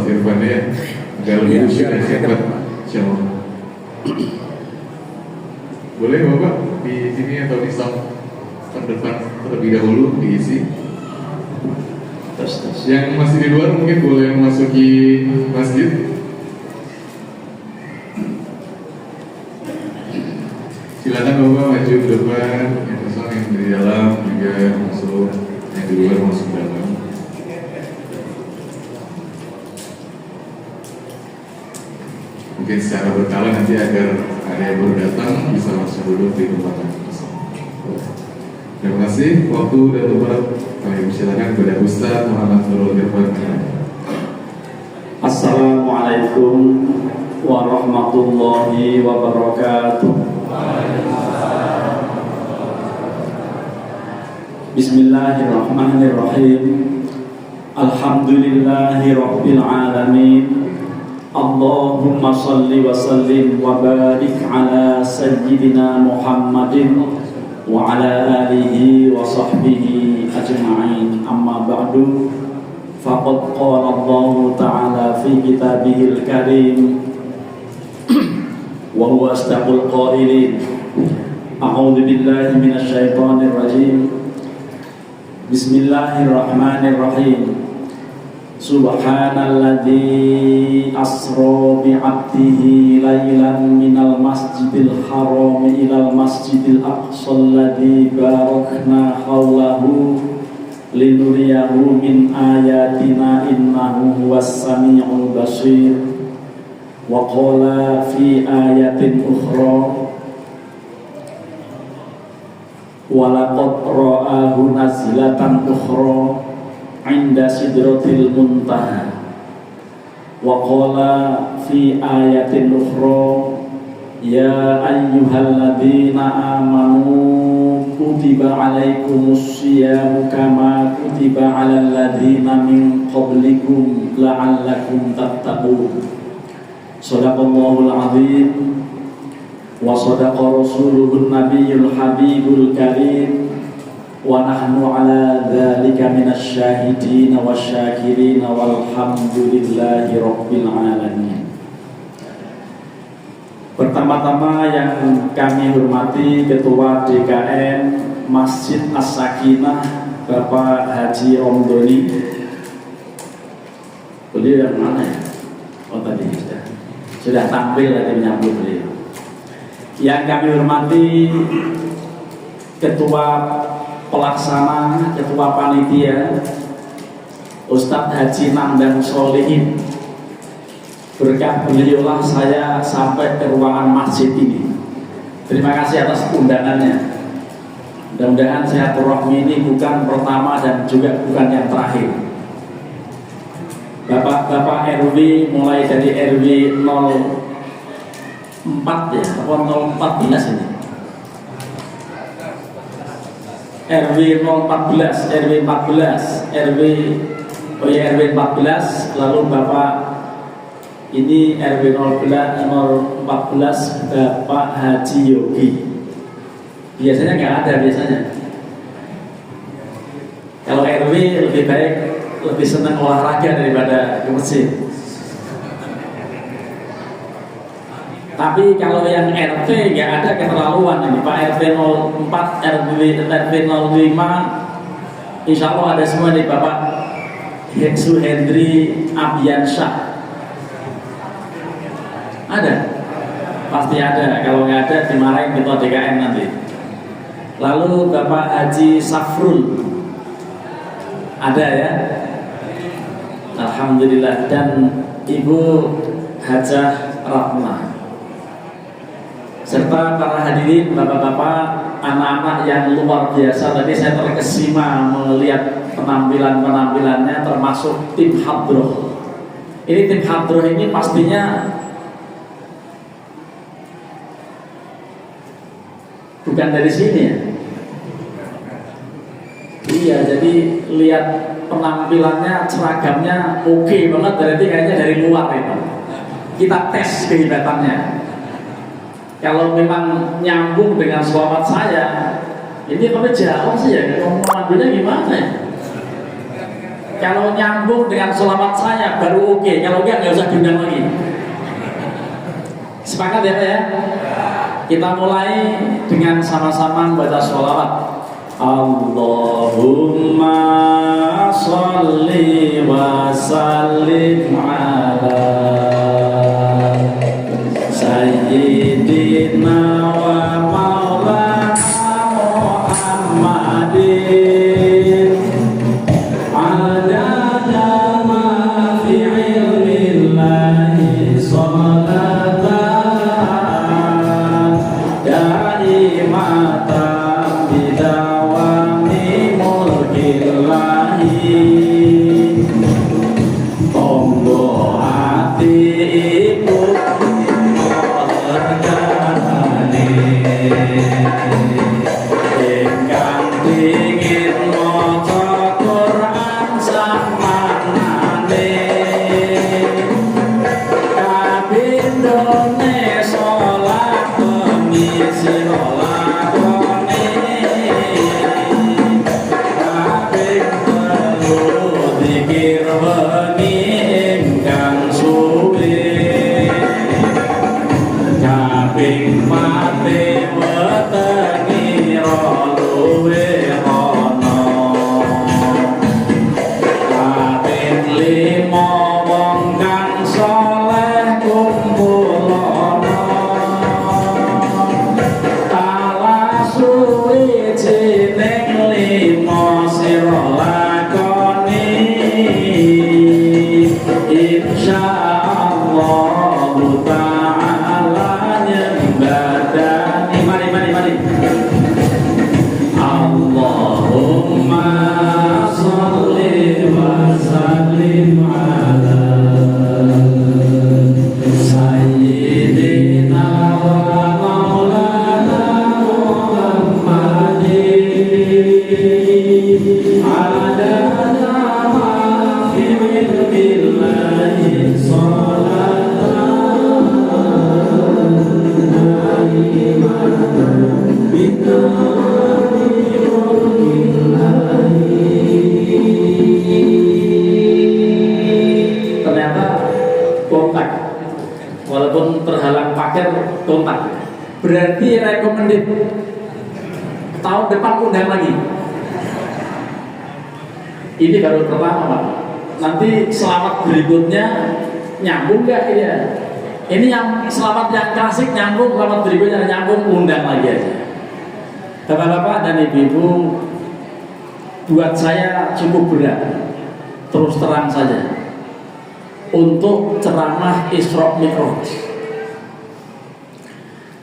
Ustaz Irfan ya, agak lebih usia dan hebat, insyaallah. Boleh Bapak di sini atau di saf terdepan terlebih dahulu diisi. Yang masih di luar mungkin boleh memasuki masjid. Silakan Bapak maju ke depan, yang kosong yang di dalam juga masuk, yang di luar masuk ke dalam. Mungkin secara berkala nanti agar ada yang baru datang bisa masuk dulu di tempat yang kosong. Terima kasih waktu dan tempat. Kami persilakan kepada Ustaz Muhammad Nurul Irfan. Assalamualaikum warahmatullahi wabarakatuh. Bismillahirrahmanirrahim. Alhamdulillahi rabbil alamin. Allahumma salli wa sallim wa barik ala sayyidina Muhammadin wa ala alihi wa sahbihi ajma'in. Amma ba'du, faqad qala Allah ta'ala fi kitabihil karim wa huwa asdaqul qailin. A'udzu billahi minasy syaithanir rajim. Bismillahirrahmanirrahim. Subhanalladzi asra bi'abdihi lailan minal masjidil haram ilal masjidil aqsa alladzi barakna haulahu linuriyahu min ayatina innahu huwas sami'ul basir. Wa qala fi ayatin ukhra wa laqad ra'ahu nazlatan ukhra 'inda sidratil muntaha. Wa qala fi ayatin ukhra ya ayyuhalladzina amanu kutiba 'alaikumus syiyamu kama kutiba 'alal ladzina min qablikum la'allakum tattaqun. Shadaqallahul 'azim wa shadaqa rasuluhun nabiyyul habibul karim. Wa nahnu ala dzalika minasy syahidin wasyakirin walhamdulillahi rabbil alamin. Pertama-tama yang kami hormati Ketua DKM Masjid As-Sakinah Bapak Haji Romdoni. Beliau yang mana ya? Oh tadi sudah tampil tadi menyambut beliau. Yang kami hormati Ketua Pelaksana, Ketua Panitia Ustadz Haji Nandang Solihin. Berkah beliaulah saya sampai ke ruangan masjid ini. Terima kasih atas undangannya. Mudah-mudahan silaturahmi ini bukan pertama dan juga bukan yang terakhir. Bapak-bapak RW mulai dari RW 04 ya, atau 014 ini. RW 014, RW 14, RW 14, lalu Bapak ini RW 14 Bapak Haji Yogi. Biasanya nggak ada biasanya. Kalau RW lebih baik, lebih senang olahraga daripada ke masjid. Tapi kalau yang RT nggak ada keterlaluan ini Pak. RT 04, RT 05, insya Allah ada semua nih Bapak Suhendri Abiansyah. Ada? Pasti ada. Kalau nggak ada dimarahin Ketua DKM nanti. Lalu Bapak Haji Safrul ada ya? Alhamdulillah. Dan Ibu Hajah Rahmah serta para hadirin bapak-bapak, anak-anak yang luar biasa. Tadi saya terkesima melihat penampilannya, termasuk tim hadroh. Ini tim hadroh ini pastinya bukan dari sini ya. Iya, jadi lihat penampilannya, seragamnya oke banget, berarti kayaknya dari luar itu. Kita tes kehebatannya. Kalau memang nyambung dengan sholawat saya, ini apa jauh sih ya? Ngomong lagunya gimana ya? Kalau nyambung dengan sholawat saya baru oke. Kalau enggak nggak usah diundang lagi. Sepakat ya Pak ya? Kita mulai dengan sama-sama membaca sholawat. Allahumma sholli wa sallim ala sayyidina wa maulana Muhammadin adada ma fi ilmillahi sholatan daimatan bidawami mulkillahi tonggo hati ibu ingkang dingin maca Quran samanane kabindone salat pengisi lakone kabeh perlu dikir wengi ingkang suwe kaping mate wetenge luwe ana kaping lima wong kang saleh kumpul ana ala suwiji ning lima sira lakoni insyaallah ta'ala nyembadani mari Allahumma sholli wa sallim ala sayyidina wa maulana Muhammadin adada ma fi ilmillahi sholatan ternyata kontak walaupun terhalang pagar kontak berarti recommended tahun depan undang lagi. Ini baru pertama Pak, nanti selamat berikutnya nyambung gak ya? Ini yang selamat yang klasik nyambung, selamat berikutnya nyambung, undang lagi aja. Bapak-bapak dan ibu-ibu, buat saya cukup berat, terus terang saja, untuk ceramah Isra Mi'raj.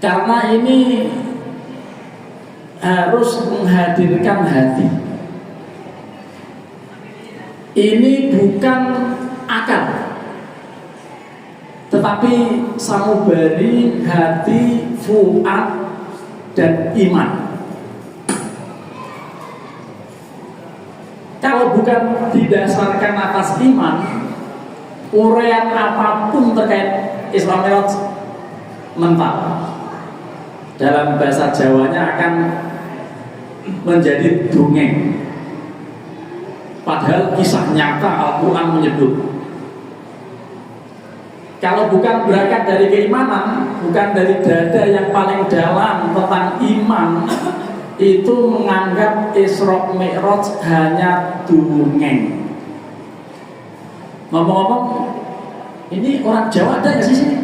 Karena ini harus menghadirkan hati. Ini bukan akal, tetapi sanubari hati, fuad, dan iman. Kalau bukan didasarkan atas iman, uraian apapun terkait Isra Mi'raj mental. Dalam bahasa Jawanya akan menjadi dongeng. Padahal kisah nyata Al-Quran menyebut. Kalau bukan berangkat dari keimanan, bukan dari dada yang paling dalam tentang iman, itu menganggap Isra Mi'raj hanya dongeng. Ngomong-ngomong, ini orang Jawa ada nggak sih sini?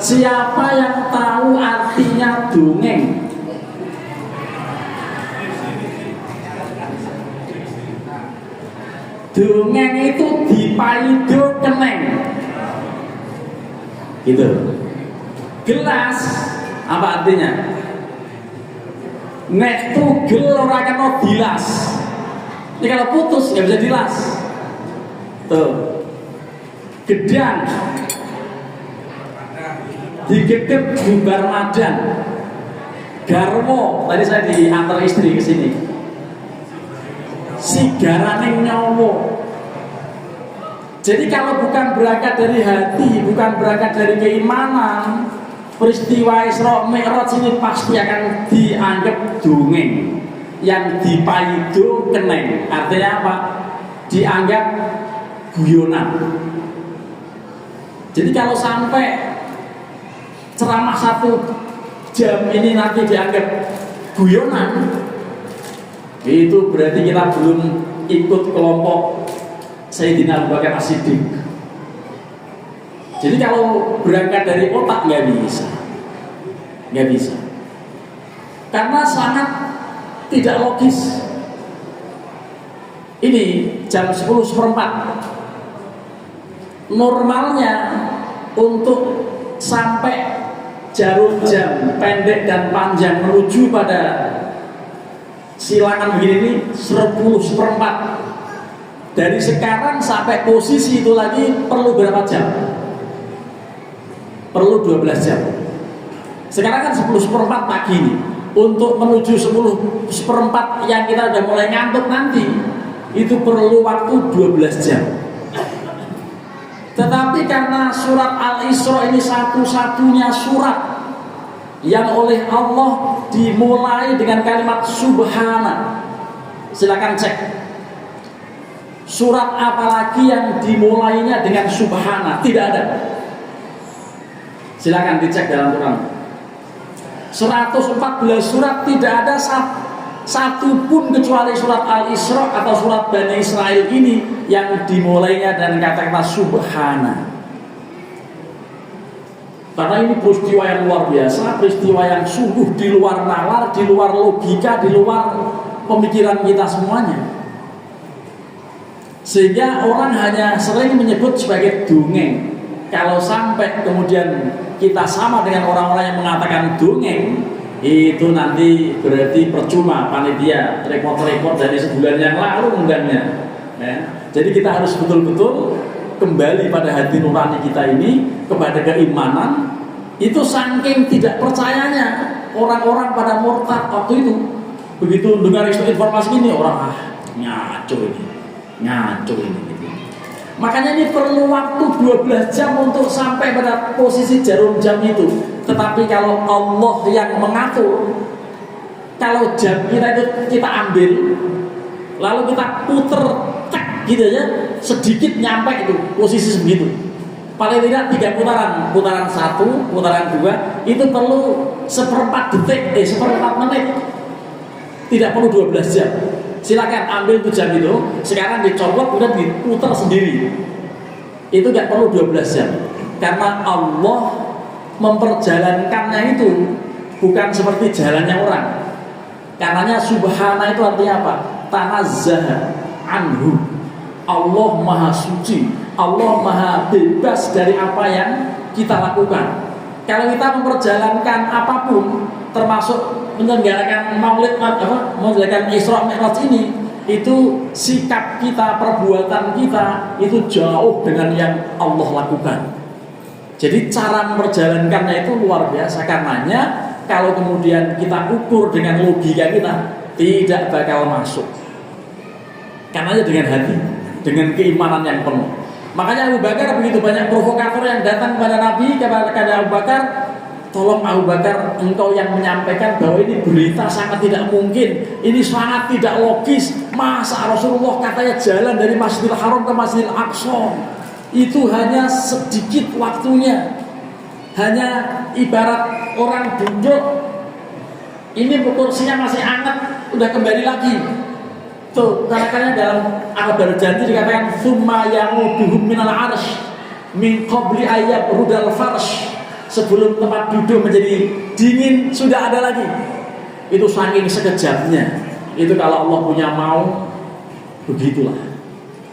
Siapa yang tahu artinya dongeng? Dongeng itu dipaido keneng, gitu. Gelas apa artinya? Nek tugel ora kena dilas. Ini kalau putus nggak bisa dilas. Tuh. Gedang digedep bubar madan. Garwo, tadi saya diantar istri ke sini. Sigarane nyawa. Jadi kalau bukan berangkat dari hati, bukan berangkat dari keimanan, peristiwa Isra Mi'raj ini pasti akan dianggap dongeng. yang dipaido keneng. Artinya apa? Dianggap guyonan. Jadi kalau sampai ceramah 1 jam ini nanti dianggap guyonan, itu berarti kita belum ikut kelompok Sayyidina Abu Bakar As-Siddiq. Jadi kalau berangkat dari otak nggak bisa, karena sangat tidak logis. Ini jam 10:04. Normalnya untuk sampai jarum jam pendek dan panjang menuju pada silangan begini ini 10:04. Dari sekarang sampai posisi itu lagi perlu berapa jam? Perlu 12 jam. Sekarang kan 10:04 pagi ini. Untuk menuju 10:04 yang kita udah mulai ngantuk nanti, itu perlu waktu 12 jam. Tetapi karena surat Al-Isra ini satu-satunya surat yang oleh Allah dimulai dengan kalimat subhana. Silakan cek. Surat apalagi yang dimulainya dengan subhana? Tidak ada. Silakan dicek dalam Quran. 114 surat tidak ada satu pun kecuali surat Al-Isra atau surat Bani Israel ini yang dimulainya dengan kata-kata subhana. Karena ini peristiwa yang luar biasa, peristiwa yang sungguh di luar nalar, di luar logika, di luar pemikiran kita semuanya. Sehingga orang hanya sering menyebut sebagai dongeng. Kalau sampai kemudian kita sama dengan orang-orang yang mengatakan dongeng, itu nanti berarti percuma panitia report-report dari sebulan yang lalu undangnya. Ya. Jadi kita harus betul-betul kembali pada hati nurani kita ini, kepada keimanan. Itu saking tidak percayanya orang-orang pada murtad waktu itu. Begitu dengar informasi ini, orang ngaco ini. Gitu. Makanya ini perlu waktu 12 jam untuk sampai pada posisi jarum jam itu. Tetapi kalau Allah yang mengatur, kalau jam kita itu kita ambil, lalu kita puter cek gitu aja, sedikit nyampe itu posisi segitu. Paling tidak 3 putaran, putaran 1, putaran 2, itu perlu 1/4 detik, 1/4 menit. Tidak perlu 12 jam. Silakan ambil tuh jam itu, sekarang dicopot udah diputar sendiri. Itu nggak perlu 12 jam. Karena Allah memperjalankannya itu bukan seperti jalannya orang. Karenanya subhana itu artinya apa? Tanazzaha anhu. Allah maha suci, Allah maha bebas dari apa yang kita lakukan. Kalau kita memperjalankan apapun, termasuk menyelenggarakan maulid menyelenggarakan Isra Mi'raj ini, itu sikap kita, perbuatan kita itu jauh dengan yang Allah lakukan. Jadi cara memperjalankannya itu luar biasa. Karenanya kalau kemudian kita ukur dengan logika kita, tidak bakal masuk. Karenanya dengan hati, dengan keimanan yang penuh. Makanya Abu Bakar begitu banyak provokator yang datang kepada Nabi, kepada Abu Bakar, tolong Abu Bakar, engkau yang menyampaikan bahwa ini berita sangat tidak mungkin, ini sangat tidak logis. Masa Rasulullah katanya jalan dari Masjidil Haram ke Masjidil Aqsa, itu hanya sedikit waktunya, hanya ibarat orang duduk, ini kursinya masih hangat, udah kembali lagi. Tuh, karena dalam Al Berjanji dikatakan summa yamuduhum minal arsh min qabli ayyab rudal farsh. Sebelum tempat duduk menjadi dingin sudah ada lagi. Itu saking sekejapnya. Itu kalau Allah punya mau, begitulah.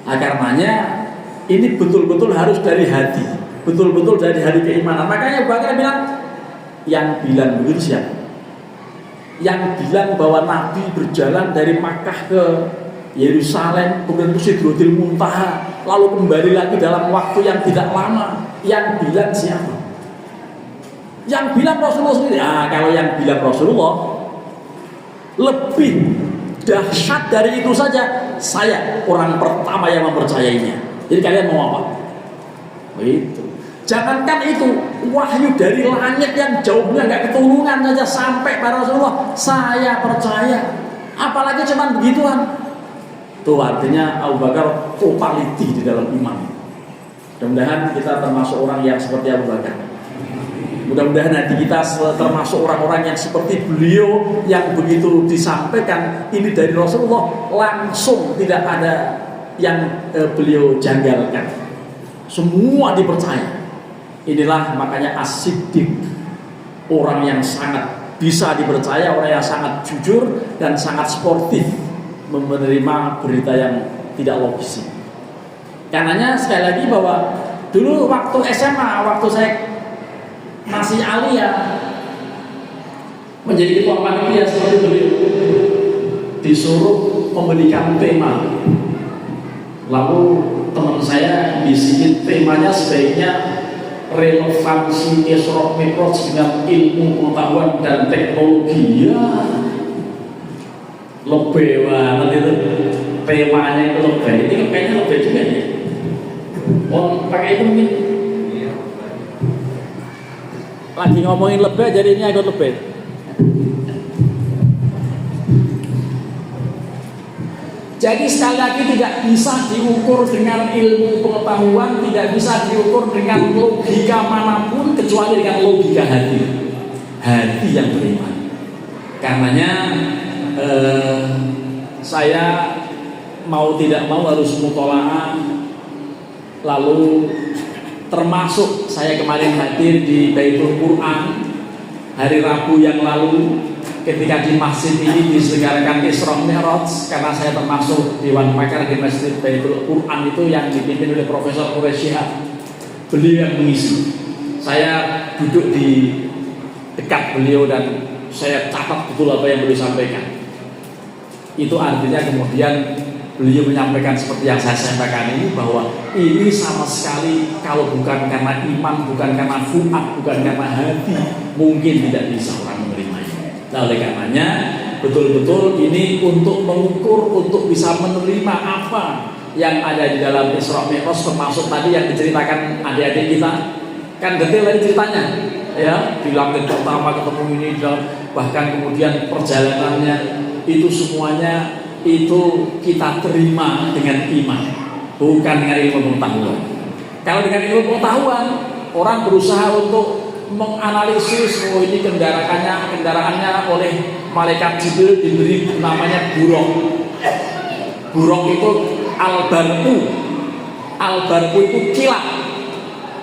Karenanya ini betul-betul harus dari hati, betul-betul dari hari keimanan. Makanya Bakar bilang, yang bilang begitu siapa? Yang bilang bahwa Nabi berjalan dari Makkah ke Yerusalem, kemudian ke Sidratil Muntaha, lalu kembali lagi dalam waktu yang tidak lama. Yang bilang siapa? Yang bilang Rasulullah sendiri. Kalau yang bilang Rasulullah lebih dahsyat dari itu saja, saya orang pertama yang mempercayainya. Jadi kalian mau apa? Itu. Jangankan itu, wahyu dari langit yang jauhnya nggak keturunan saja sampai pada Rasulullah, saya percaya. Apalagi cuman begituan. Tuh artinya Abu Bakar totality di dalam iman. Mudah-mudahan kita termasuk orang yang seperti Abu Bakar. Mudah-mudahan hati kita termasuk orang-orang yang seperti beliau, yang begitu disampaikan ini dari Rasulullah langsung tidak ada yang beliau janggalkan. Semua dipercaya. Inilah makanya as-siddiq, orang yang sangat bisa dipercaya, orang yang sangat jujur dan sangat sportif menerima berita yang tidak logis. Karenanya sekali lagi bahwa dulu waktu SMA, waktu saya masih alia menjadi ketua panitia seperti itu, disuruh memberikan tema. Lalu teman saya bisikin temanya sebaiknya relevansi Isra Mi'raj dengan ilmu pengetahuan dan teknologi. Ya, lebih banget itu temanya, itu lebih. Ini kayaknya lebih juga ya. Oh, pakai itu mungkin lagi ngomongin lebih, jadi ini agak lebih. Jadi sekali lagi tidak bisa diukur dengan ilmu pengetahuan, tidak bisa diukur dengan logika manapun kecuali dengan logika hati. Hati yang beriman. Karenanya saya mau tidak mau harus mutola'ah. Lalu termasuk saya kemarin hadir di Baitul Quran hari Rabu yang lalu, ketika di masjid ini diselenggarakan Isra Mi'raj, karena saya termasuk Dewan Pakar di Masjid Baitul Quran itu yang dipimpin oleh Profesor Quraisyihab. Beliau yang mengisi. Saya duduk di dekat beliau dan saya catat betul apa yang beliau sampaikan. Itu artinya kemudian beliau menyampaikan seperti yang saya sampaikan ini, bahwa ini sama sekali kalau bukan karena iman, bukan karena fu'ad, bukan karena hati, mungkin tidak bisa orang menerimanya. Nah, oleh karenanya betul-betul ini untuk mengukur, untuk bisa menerima apa yang ada di dalam Isra Mi'raj, termasuk tadi yang diceritakan adik-adik kita, kan detail tadi ceritanya, ya, di langit pertama ketemu ini, bahkan kemudian perjalanannya itu semuanya itu kita terima dengan iman, bukan dengan ilmu pengetahuan. Kalau dengan ilmu pengetahuan, orang berusaha untuk menganalisis, oh ini kendaraannya oleh malaikat Jibril diberi namanya buraq. Buraq itu al-barqu itu kilat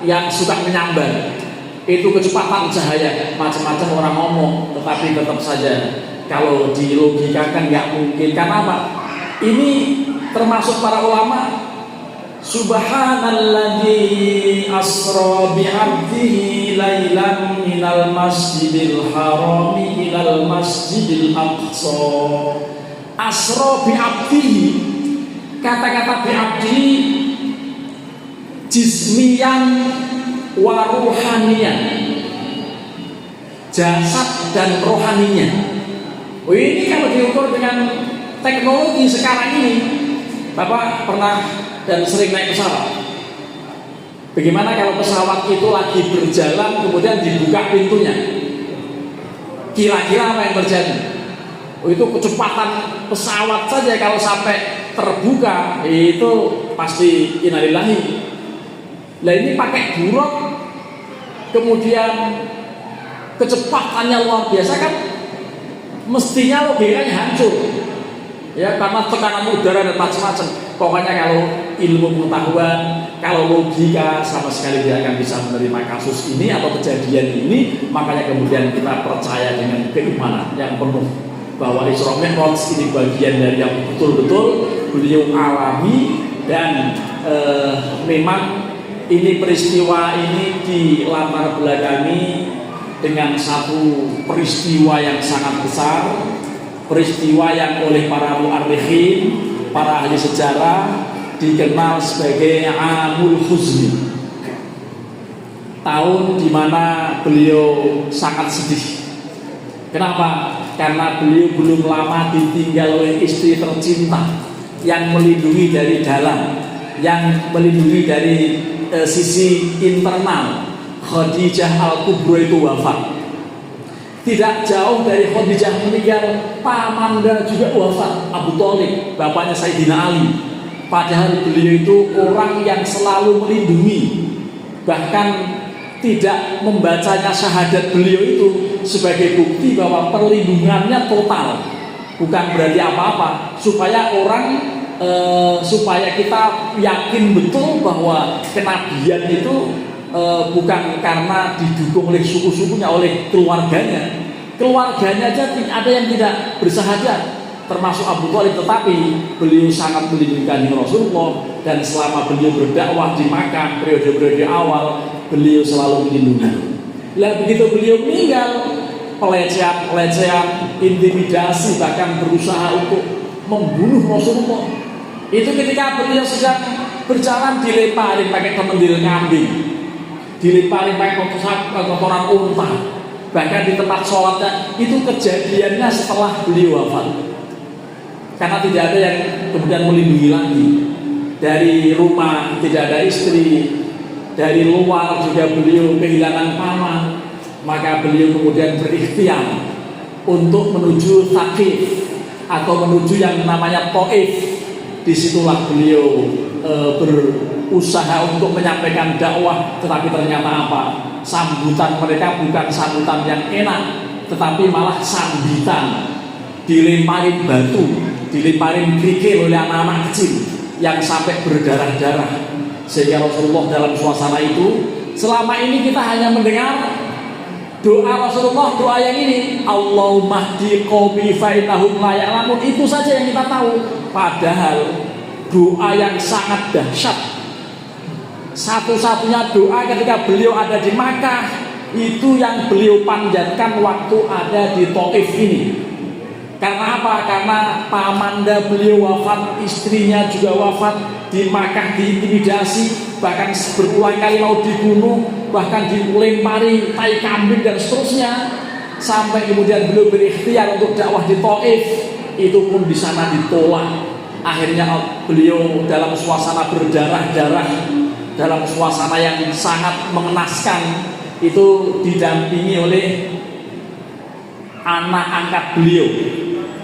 yang suka menyambar. Itu kecepatan cahaya, macam-macam orang ngomong, tetapi tetap saja kalau dilogikakan nggak mungkin. Karena apa? Ini termasuk para ulama, Subhanalladzi asra bi'abdihi lailan minal masjidil harami ilal masjidil aqsa. Asra bi'abdihi, kata-kata bi'abdihi jismiyan wa ruhaniyan, jasad dan rohaninya. Oh, ini kalau diukur dengan teknologi sekarang ini, Bapak pernah dan sering naik pesawat. Bagaimana kalau pesawat itu lagi berjalan kemudian dibuka pintunya? Kira-kira apa yang terjadi? Oh, itu kecepatan pesawat saja kalau sampai terbuka itu pasti innalillahi. Nah, ini pakai buraq, kemudian kecepatannya luar biasa, kan mestinya logikanya hancur, ya, karena tekanan udara dan macam-macam. Pokoknya kalau ilmu pengetahuan, kalau logika sama sekali tidak akan bisa menerima kasus ini atau kejadian ini. Makanya kemudian kita percaya dengan keimanan yang penuh bahwa Isra Mi'raj ini bagian dari yang betul-betul beliau alami, dan memang ini peristiwa ini dilatar belakangi dengan satu peristiwa yang sangat besar, peristiwa yang oleh para mu'arrikhin, para ahli sejarah dikenal sebagai Amul Huzni, tahun di mana beliau sangat sedih. Kenapa? Karena beliau belum lama ditinggal oleh istri tercinta yang melindungi dari dalam, yang melindungi dari sisi internal. Khadijah Al-Kubra itu wafat. Tidak jauh dari Khadijah meninggal, pamanda juga wafat, Abu Thalib, bapaknya Sayyidina Ali. Padahal beliau itu orang yang selalu melindungi, bahkan tidak membacanya syahadat beliau itu sebagai bukti bahwa perlindungannya total, bukan berarti apa-apa, supaya supaya kita yakin betul bahwa kenabian itu bukan karena didukung oleh suku-sukunya, oleh keluarganya. Keluarganya aja ada yang tidak bersahadat, termasuk Abu Thalib, tetapi beliau sangat melindungi Rasulullah, dan selama beliau berdakwah di Makkah periode-periode awal, beliau selalu melindungi. Lah begitu beliau meninggal, pelecehan, intimidasi, bahkan berusaha untuk membunuh Rasulullah. Itu ketika beliau sedang berjalan dilemparin pakai temendil kambing, dilemparin pakai kotoran unta, bahkan di tempat sholatnya. Itu kejadiannya setelah beliau wafat, karena tidak ada yang kemudian melindungi lagi. Dari rumah tidak ada istri, dari luar juga beliau kehilangan paman, maka beliau kemudian berikhtiar untuk menuju Thaqif atau menuju yang namanya Thaif. Disitulah beliau berusaha untuk menyampaikan dakwah, tetapi ternyata apa? Sambutan mereka bukan sambutan yang enak, tetapi malah sambitan, dilemparin batu, dilemparin kerikil oleh anak-anak kecil yang sampai berdarah-darah. Sehingga Rasulullah dalam suasana itu, selama ini kita hanya mendengar doa Rasulullah, doa yang ini, Allahumma hdi qaumi fa innahum la ya'lamun, itu saja yang kita tahu. Padahal doa yang sangat dahsyat, satu-satunya doa ketika beliau ada di Makkah, itu yang beliau panjatkan waktu ada di Thaif ini. Karena apa? Karena pamanda beliau wafat, istrinya juga wafat, di Makkah diintimidasi, bahkan berulang kali mau dibunuh, bahkan dilempari tai kambing dan seterusnya, sampai kemudian beliau berikhtiar untuk dakwah di Thaif. Itu pun di sana ditolak. Akhirnya beliau dalam suasana berdarah-darah, dalam suasana yang sangat mengenaskan, itu didampingi oleh anak angkat beliau.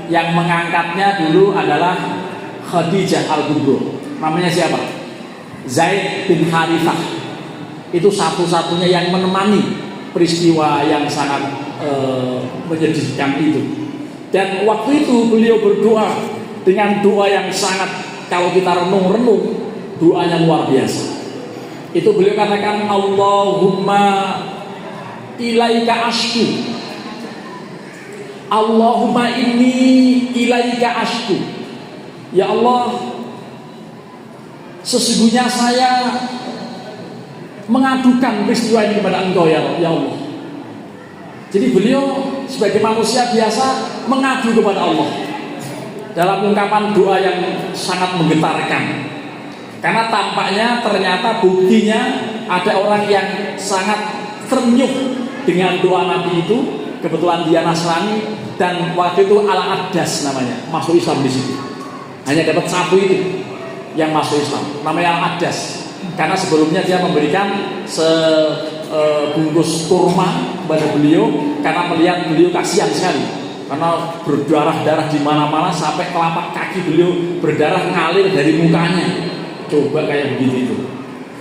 Yang mengangkatnya dulu adalah Khadijah Al-Kubra. Namanya siapa? Zaid bin Harithah. Itu satu-satunya yang menemani peristiwa yang sangat menyedihkan itu. Dan waktu itu beliau berdoa dengan doa yang sangat, kalau kita renung-renung, doanya luar biasa. Itu beliau katakan, Allahumma ilaika ashku, Allahumma inni ilaika ashku. Ya Allah, sesungguhnya saya mengadukan peristiwa ini kepada Engkau ya Allah. Jadi beliau sebagai manusia biasa mengadu kepada Allah dalam ungkapan doa yang sangat menggetarkan. Karena tampaknya ternyata buktinya ada orang yang sangat ternyuh dengan doa Nabi itu. Kebetulan dia Nasrani, dan waktu itu Al-Addas namanya, masuk Islam di situ. Hanya dapat satu itu yang masuk Islam, namanya Al-Addas. Karena sebelumnya dia memberikan sebungkus kurma kepada beliau, karena melihat beliau kasihan sekali, karena berdarah-darah di mana-mana sampai telapak kaki beliau berdarah ngalir dari mukanya. Coba kayak begitu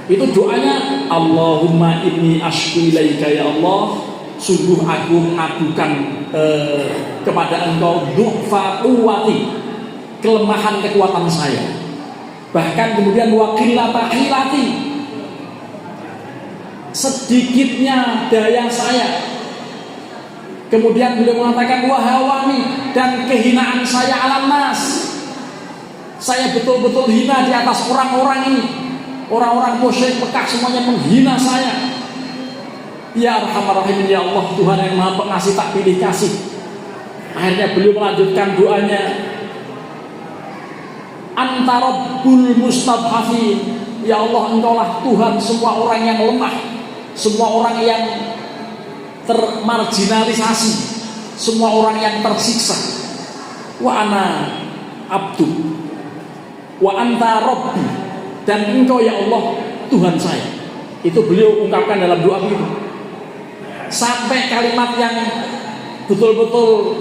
itu doanya, Allahumma inni ashku ilaika ya Allah, sungguh aku mengadukan kepada Engkau du'fa quwwati, kelemahan kekuatan saya, bahkan kemudian waqillata hilati, sedikitnya daya saya. Kemudian beliau mengatakan wahawani, dan kehinaan saya alam nas, saya betul-betul hina di atas orang-orang ini, orang-orang musyrik Mekah semuanya menghina saya. Ya Arhamar Rahimin, ya Allah, Tuhan yang Maha Pengasih tak pilih kasih. Akhirnya beliau melanjutkan doanya, Anta Rabbul Mustadhafin, ya Allah, Engkaulah Tuhan semua orang yang lemah, semua orang yang termarginalisasi, semua orang yang tersiksa. Wa ana abdu wa anta rabbi, dan Engkau ya Allah Tuhan saya. Itu beliau ungkapkan dalam doa itu. Sampai kalimat yang betul-betul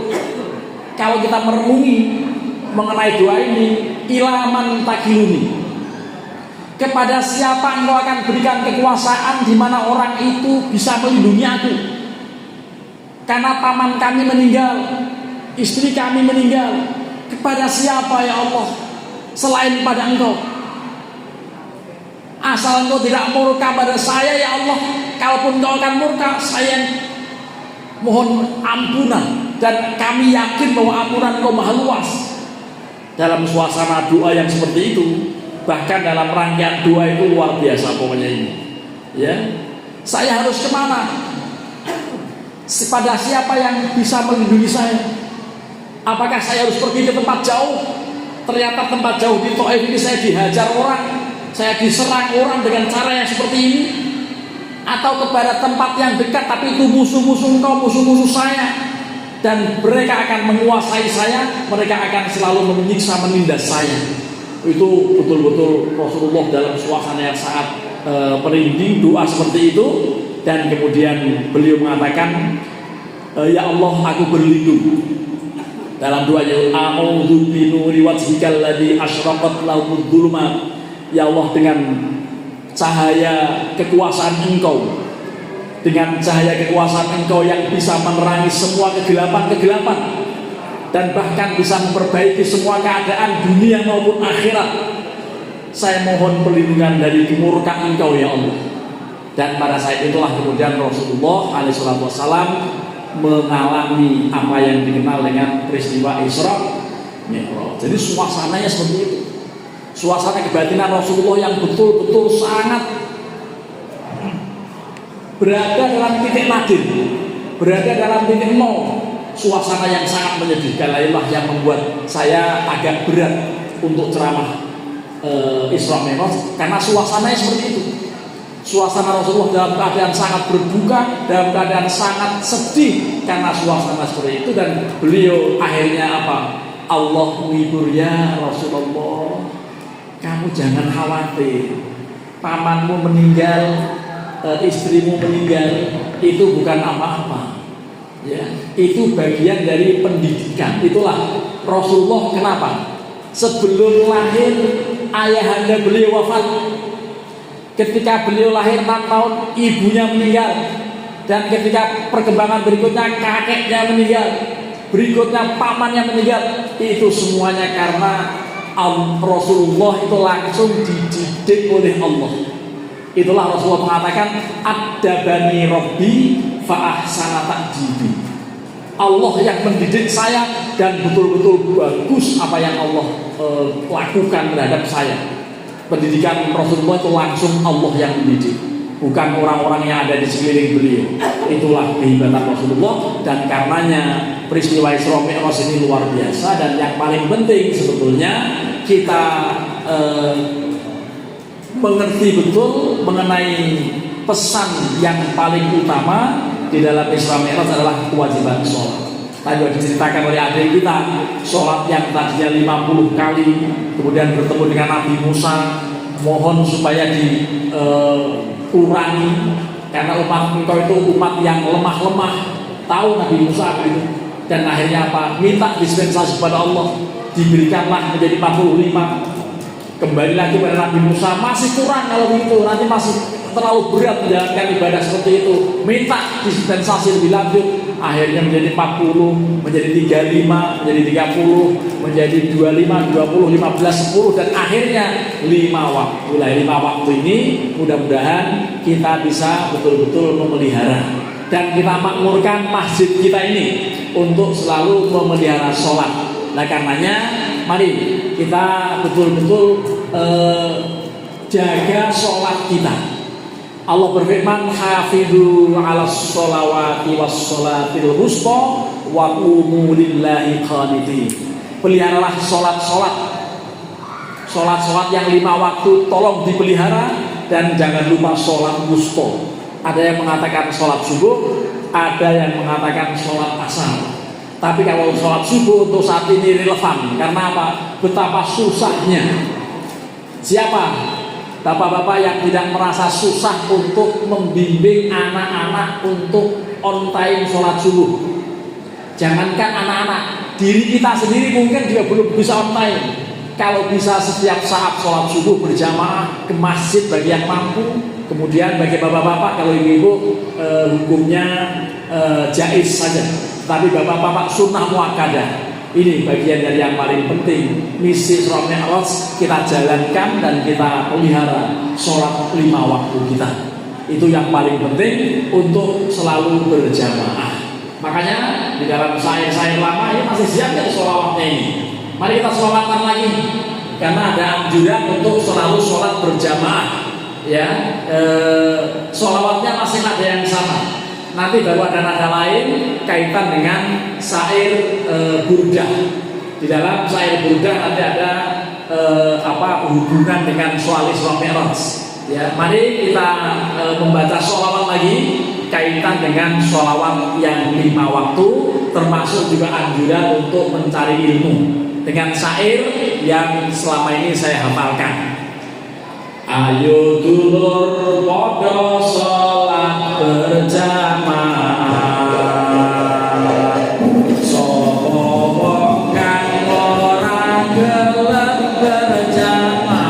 kalau kita merenungi mengenai doa ini, ilaman takiluni, kepada siapa engkau akan berikan kekuasaan di mana orang itu bisa melindungi aku, karena paman kami meninggal, istri kami meninggal. Kepada siapa ya Allah selain pada engkau? Asal engkau tidak murka pada saya ya Allah. Kalaupun engkau akan murka, saya mohon ampunan, dan kami yakin bahwa ampunan engkau maha luas. Dalam suasana doa yang seperti itu, bahkan dalam rangkaian doa itu luar biasa pokoknya ini. Ya, saya harus kemana? Pada siapa yang bisa melindungi saya? Apakah saya harus pergi ke tempat jauh? Ternyata tempat jauh di Taif ini saya dihajar orang, saya diserang orang dengan cara yang seperti ini. Atau kepada tempat yang dekat, tapi itu musuh-musuh engkau, musuh-musuh saya, dan mereka akan menguasai saya, mereka akan selalu menyiksa, menindas saya. Itu betul-betul Rasulullah dalam suasana yang sangat merinding doa seperti itu. Dan kemudian beliau mengatakan, ya Allah, aku berlindung dalam doanya, a'udzu bi nuri wajhikal ladzi asyraqat lahu dzulumat. Ya Allah, dengan cahaya kekuasaan engkau, dengan cahaya kekuasaan engkau yang bisa menerangi semua kegelapan-kegelapan, dan bahkan bisa memperbaiki semua keadaan dunia maupun akhirat, saya mohon perlindungan dari kemurkaan engkau ya Allah. Dan pada saat itulah kemudian Rasulullah SAW mengalami apa yang dikenal dengan peristiwa Isra Mi'raj. Jadi suasananya seperti itu. Suasana kebatinan Rasulullah yang betul-betul sangat berada dalam titik nadir, berada dalam titik nol. Suasana yang sangat menyedihkan, inilah yang membuat saya agak berat untuk ceramah Isra Mi'raj, karena suasananya seperti itu. Suasana Rasulullah dalam keadaan sangat berduka, dalam keadaan sangat sedih karena suasana seperti itu. Dan beliau akhirnya apa? Allah menghibur, ya Rasulullah, kamu jangan khawatir, pamanmu meninggal, istrimu meninggal, itu bukan apa-apa. Ya, itu bagian dari pendidikan. Itulah Rasulullah kenapa? Sebelum lahir ayahanda beliau wafat. Ketika beliau lahir 6 tahun, ibunya meninggal. Dan ketika perkembangan berikutnya, kakeknya meninggal, berikutnya pamannya meninggal. Itu semuanya karena Rasulullah itu langsung dididik oleh Allah. Itulah Rasulullah mengatakan, "Adabani Rabbi fa ahsana ta'dibi." Allah yang mendidik saya, dan betul-betul bagus apa yang Allah lakukan terhadap saya. Pendidikan Rasulullah itu langsung Allah yang mendidik, bukan orang-orang yang ada di sekeliling beliau. Itulah kehebatan Rasulullah. Dan karenanya peristiwa Isra Mi'raj ini luar biasa. Dan yang paling penting sebetulnya kita mengerti betul mengenai pesan yang paling utama di dalam Isra Mi'raj adalah kewajiban sholat. Tadi diceritakan oleh adik kita, sholat yang tadinya 50 kali, kemudian bertemu dengan Nabi Musa, mohon supaya dikurangi, karena umat engkau itu umat yang lemah-lemah. Tahu Nabi Musa itu. Dan akhirnya apa? Minta dispensasi kepada Allah, diberikanlah menjadi 45. Kembali lagi pada Nabi Musa, masih kurang kalau begitu, nanti masih terlalu berat menjalankan ibadah seperti itu. Minta dispensasi lebih lanjut. Akhirnya menjadi 40, menjadi 35, menjadi 30, menjadi 25, 20, 15, 10, dan akhirnya 5 waktu. Nah, 5 waktu ini mudah-mudahan kita bisa betul-betul memelihara, dan kita makmurkan masjid kita ini untuk selalu memelihara sholat. Nah, karenanya mari kita betul-betul jaga sholat kita. Allah berfirman, "Hafidhu 'alas sholawati was sholatil wusta wa qumu lillahi qanitin." Peliharalah sholat-sholat yang 5 waktu, tolong dipelihara, dan jangan lupa sholat wusta. Ada yang mengatakan sholat subuh, ada yang mengatakan sholat asar. Tapi kalau sholat subuh untuk saat ini relevan, karena apa? Betapa susahnya. Siapa bapak-bapak yang tidak merasa susah untuk membimbing anak-anak untuk on time sholat subuh? Jangankan anak-anak, diri kita sendiri mungkin juga belum bisa on time. Kalau bisa setiap saat sholat subuh berjamaah ke masjid bagi yang mampu, kemudian bagi bapak-bapak, kalau ibu-ibu hukumnya jaiz saja. Tapi bapak-bapak sunnah muakkadah. Ini bagian dari yang paling penting. Misi Isra Mi'raj kita jalankan dan kita pelihara sholat 5 waktu kita. Itu yang paling penting untuk selalu berjamaah. Makanya di dalam syair-syair lama ini masih siap dari sholawatnya ini. Mari kita sholawatan lagi, karena ada anjuran untuk selalu sholat berjamaah. Ya, sholawatnya masih ada yang sama. Nanti baru ada nada lain kaitan dengan syair burdah. Di dalam syair burdah nanti ada hubungan dengan soal Isra Mi'raj. Ya, mari kita membaca sholawat lagi kaitan dengan sholawat yang 5 waktu, termasuk juga anjuran untuk mencari ilmu dengan syair yang selama ini saya hafalkan. Ayo dulur podo sholat berjamaah, sopo wong kang ora gelem berjamaah,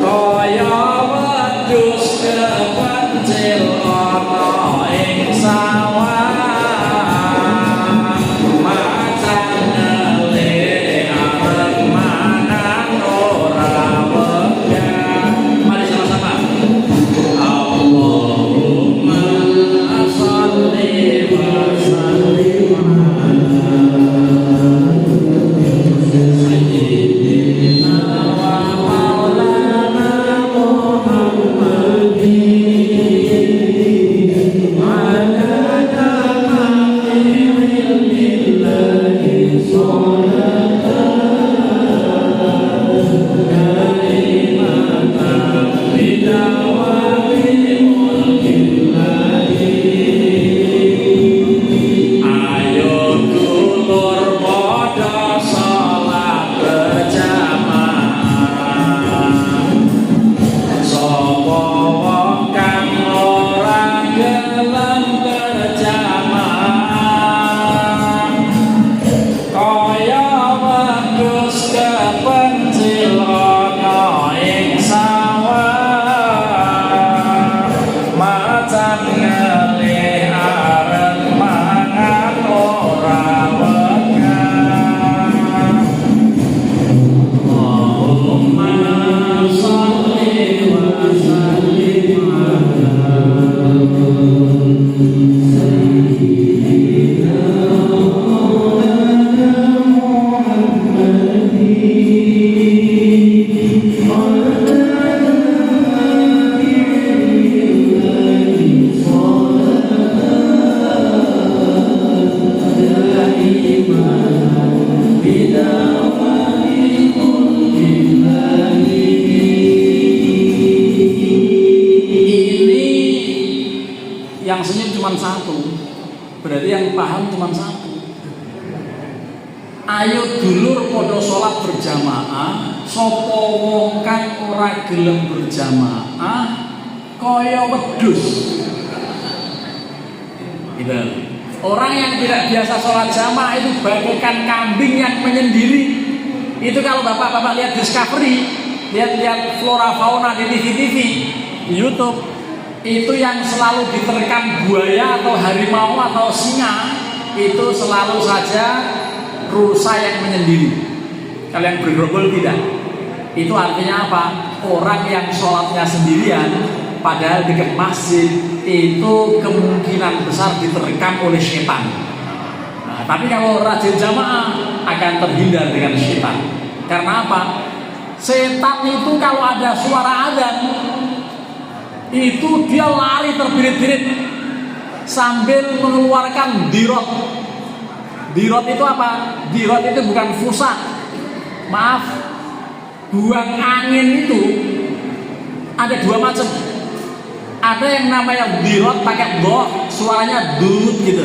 kaya wedhus kepencil ana ing sawah, macan ngelih arep mangan ora wegah. Mari sama-sama. Allahumma sholli wa sallim sayyidina wa maulana Muhammadin ala tamamil lillahi sholatan kalimatan bidawami mulkillahi. Ayo dulur podo sholat berjamaah, sopo wong kang ora gelem berjamaah, kaya wedhus kepencil ana ing sawah, macan ngelih arep mangan ora wegah. Allahumma sholli wa sallim Ini yang senyum cuma satu, berarti yang paham cuma satu. Ayo dulur podo sholat berjamaah, sopo wong kang ora gelem berjamaah, kaya wedhus. Gitu. Orang yang tidak biasa sholat jamaah itu bagaikan kambing yang menyendiri. Itu kalau bapak-bapak lihat Discovery, lihat flora fauna di TV-TV, di YouTube, itu yang selalu diterkam buaya atau harimau atau singa, itu selalu saja rusa yang menyendiri. Kalau yang bergerombol tidak. Itu artinya apa? Orang yang sholatnya sendirian, padahal dekat masjid, itu kemungkinan besar diterkam oleh setan. Nah, tapi kalau rajin jamaah akan terhindar dengan setan. Karena apa? Setan itu kalau ada suara azan, itu dia lari terbirit-birit sambil mengeluarkan dirot. Dirot itu apa? Dirot itu bukan fusa. Maaf, buang angin itu ada 2 macam. Ada yang namanya dirot pakai do, suaranya dut gitu.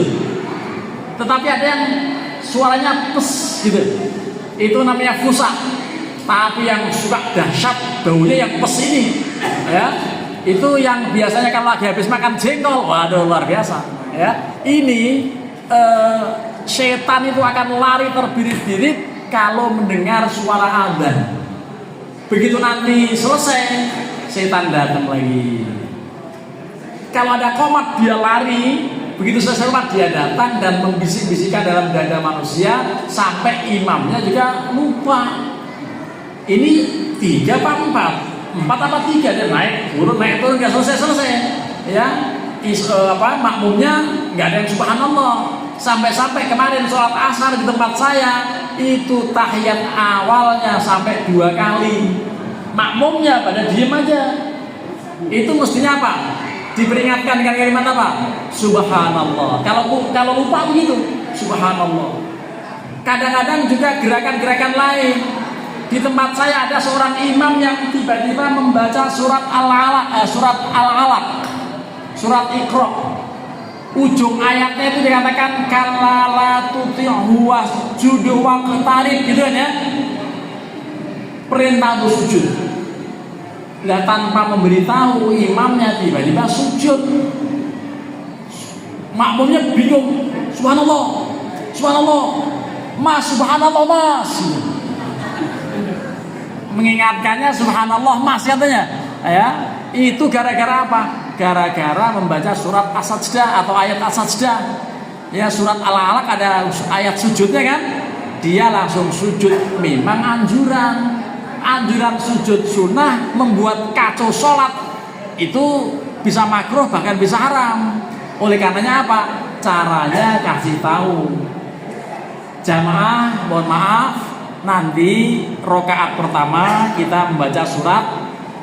Tetapi ada yang suaranya pes gitu. Itu namanya fusa. Tapi yang suka dahsyat baunya yang pes ini, ya. Itu yang biasanya kalau lagi habis makan jengkol, waduh luar biasa. ya. Ini setan itu akan lari terbirit-birit kalau mendengar suara adzan. Begitu nanti selesai, setan datang lagi. Kalau ada qomat dia lari, begitu selesai sholat dia datang dan membisik-bisikkan dalam dada manusia sampai imamnya juga lupa. Ini 3 apa 4? 4 apa 3 dia naik turun nggak selesai ya. Makmumnya nggak ada yang subhanallah. Sampai kemarin sholat asar di tempat saya itu tahiyat awalnya sampai 2 kali, makmumnya pada diem aja. Itu mestinya apa? Diperingatkan dengan kalimat apa? Subhanallah. Kalau lupa begitu, subhanallah. Kadang-kadang juga gerakan-gerakan lain. Di tempat saya ada seorang imam yang tiba-tiba membaca surat Al-Alaq, surat Iqra. Ujung ayatnya itu dikatakan kalala tuti'hu wasjudu waqtarib, gitu kan ya. Perintah untuk sujud. Nah, tanpa memberitahu imamnya tiba-tiba sujud. Makmumnya bingung. Subhanallah. Mas, subhanallah mas. Mengingatkannya subhanallah mas katanya. Ya, itu gara-gara apa? Gara-gara membaca surat As-Sajdah atau ayat As-Sajdah. Ya, surat Al-Alaq ada ayat sujudnya kan? Dia langsung sujud. Memang anjuran sujud sunnah membuat kacau sholat itu bisa makruh bahkan bisa haram. Oleh karenanya apa? Caranya kasih tahu jamaah, mohon maaf, nanti rokaat pertama kita membaca surat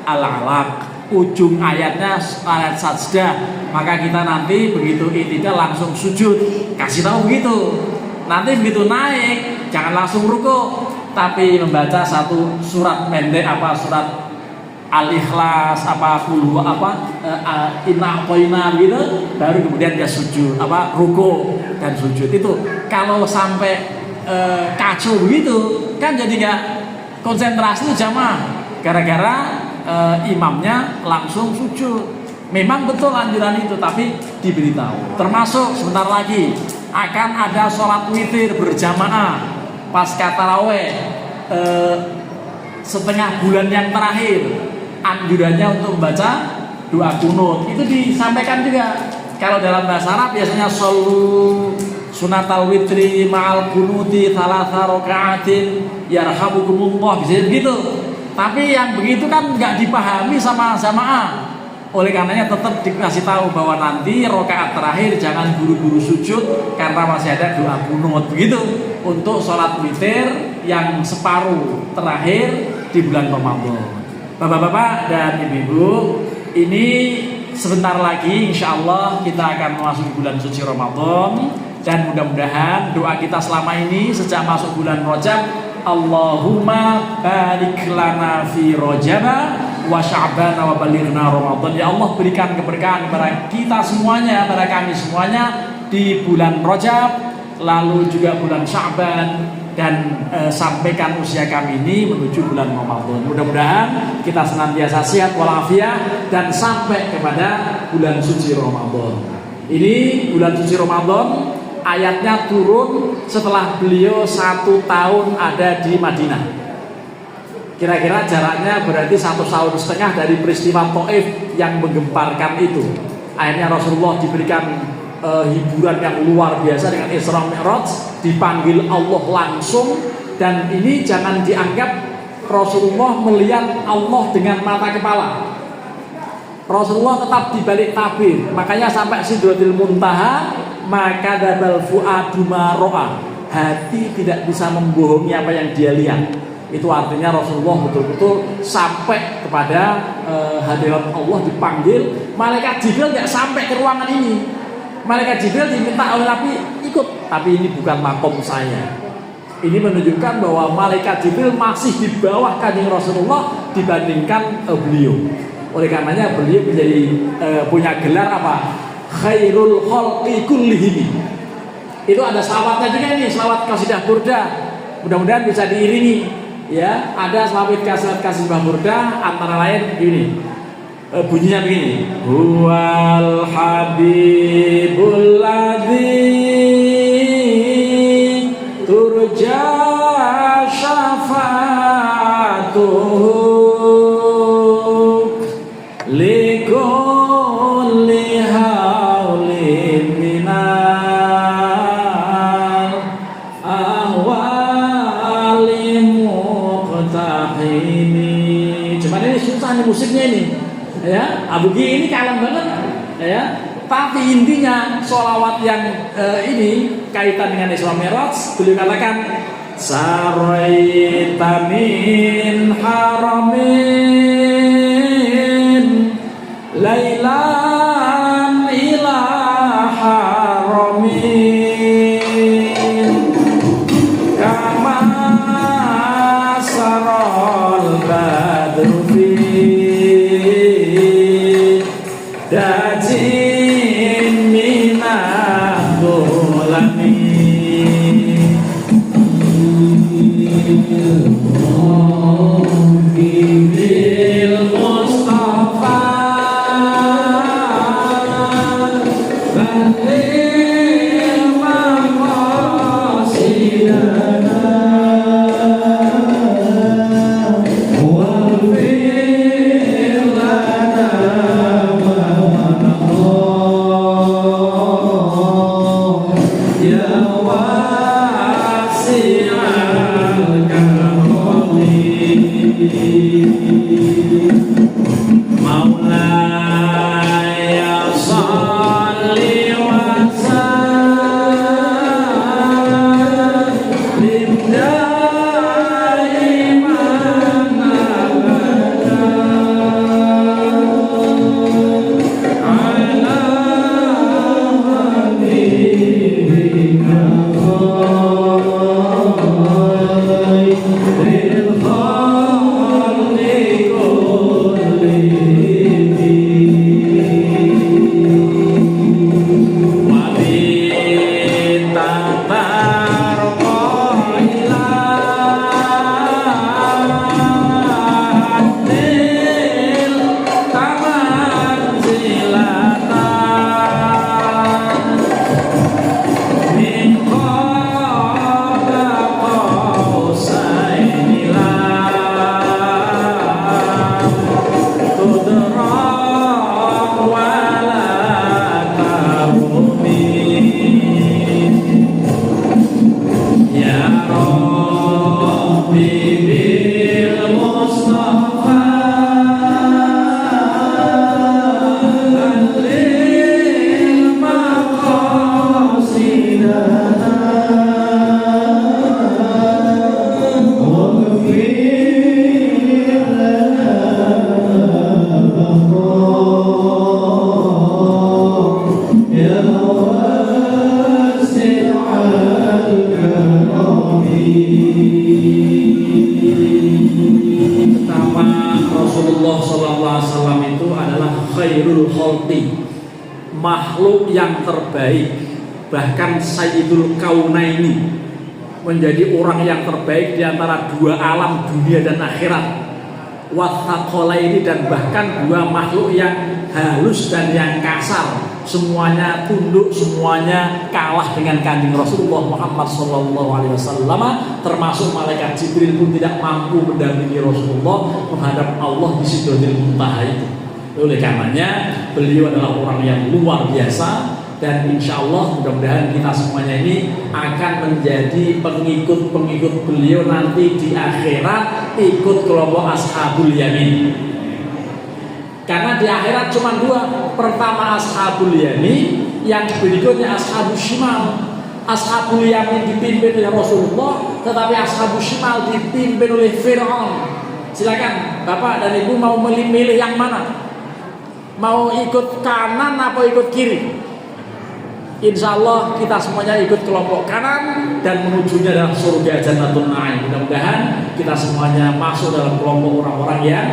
Al-Alaq, ujung ayatnya ayat Sajdah, maka kita nanti begitu i'tidal langsung sujud, kasih tahu begitu. Nanti begitu naik jangan langsung ruku, tapi membaca satu surat pendek, surat Al-Ikhlas, Qul Inna A'thaina gitu, baru kemudian dia sujud, ruku dan sujud. Itu kalau sampai kacau begitu kan jadi nggak konsentrasi jamaah, gara-gara imamnya langsung sujud. Memang betul anjuran itu, tapi diberitahu. Termasuk sebentar lagi akan ada sholat witir berjamaah pasca taraweh setengah bulan yang terakhir. Anjurannya untuk membaca doa kunut itu disampaikan juga. Kalau dalam bahasa Arab biasanya shollu sunatal witri ma'al kunuti thalatha raka'atin yarhamukumullah, bisa begitu. Tapi yang begitu kan nggak dipahami sama jamaah. Oleh karenanya tetap dikasih tahu bahwa nanti rakaat terakhir jangan buru-buru sujud karena masih ada doa kunut begitu untuk sholat witir yang separuh terakhir di bulan Ramadan. Bapak-bapak dan ibu-ibu, ini sebentar lagi insya Allah kita akan memasuki bulan suci Ramadan. Dan mudah-mudahan doa kita selama ini sejak masuk bulan Rajab, Allahumma barik lana fi Rajaba wa Sya'bana wa balighna Ramadan. Ya Allah, berikan keberkahan kepada kita semuanya, pada kami semuanya di bulan Rajab, lalu juga bulan Sya'ban, dan sampaikan usia kami ini menuju bulan Ramadan. Mudah-mudahan kita senantiasa sehat walafiat dan sampai kepada bulan suci Ramadan. Ini bulan suci Ramadan, ayatnya turun setelah beliau 1 tahun ada di Madinah. Kira-kira jaraknya berarti 1,5 tahun dari peristiwa Thaif yang menggemparkan itu. Akhirnya Rasulullah diberikan hiburan yang luar biasa dengan Isra Mi'raj, dipanggil Allah langsung. Dan ini jangan dianggap Rasulullah melihat Allah dengan mata kepala. Rasulullah tetap dibalik tabir. Makanya sampai Sidratil Muntaha, maka dabal fu'adu ma ra'a, hati tidak bisa membohongi apa yang dia lihat. Itu artinya Rasulullah betul-betul sampai kepada hadirat Allah, dipanggil. Malaikat Jibril nggak sampai ke ruangan ini. Malaikat Jibril diminta oleh Nabi ikut, tapi ini bukan makom saya. Ini menunjukkan bahwa malaikat Jibril masih di bawah Kanjeng Rasulullah dibandingkan beliau. Oleh karenanya beliau menjadi punya gelar apa? Khairul khalqi kullihim. Itu ada selawatnya juga nih, selawat qasidah burda. Mudah-mudahan bisa diiringi. Ya, ada selawat qasidah burda antara lain ini. bunyinya begini, huwal habibul ladzi turja syafa'atuhu likulli haulin minal ahwali muqtahini. Cuman ini susah nih musiknya ini, ya, begini ini kalem banget, ya. Tapi intinya sholawat yang ini kaitan dengan Isra Mi'raj, beliau katakan saraita min haramin lailan ila haramin kama sarol badru fi dajin minah dolami bil Mustafa balil maqasidana wa fir lana ya wasi'al karami Maulaya salli wa sallim daiman ala habibika khairil khalqi kullihim wa bitabarqa ila adil tamanzilatan min qaba qausaini la tudrak wa la tarumi ya Rabbi bil Mustafa balil maqasidana waghfir lana ya wasi'al karami. Pertama, Rasulullah SAW itu adalah khairul khalqi, makhluk yang terbaik, bahkan sayyidul kaunaini, menjadi orang yang terbaik di antara dua alam dunia dan akhirat, wathaqalaini, dan bahkan dua makhluk yang halus dan yang kasar, semuanya tunduk, semuanya kalah dengan Kanjeng Rasulullah Muhammad SAW, termasuk malaikat Jibril pun tidak mampu mendampingi Rasulullah menghadap Allah di Sidratil Muntaha itu. Oleh karenanya beliau adalah orang yang luar biasa, dan insya Allah mudah-mudahan kita semuanya ini akan menjadi pengikut-pengikut beliau nanti di akhirat, ikut kelompok ashabul yamin. Karena di akhirat cuma dua, pertama ashabul yamin, yang berikutnya ashabul shimal. Ashabul yamin dipimpin oleh Rasulullah, tetapi ashabul shimal dipimpin oleh Fir'aun. Silakan Bapak dan Ibu mau milih yang mana? Mau ikut kanan atau ikut kiri? Insya Allah kita semuanya ikut kelompok kanan dan menujunya adalah surga Jannatul Na'im. Mudah-mudahan kita semuanya masuk dalam kelompok orang-orang yang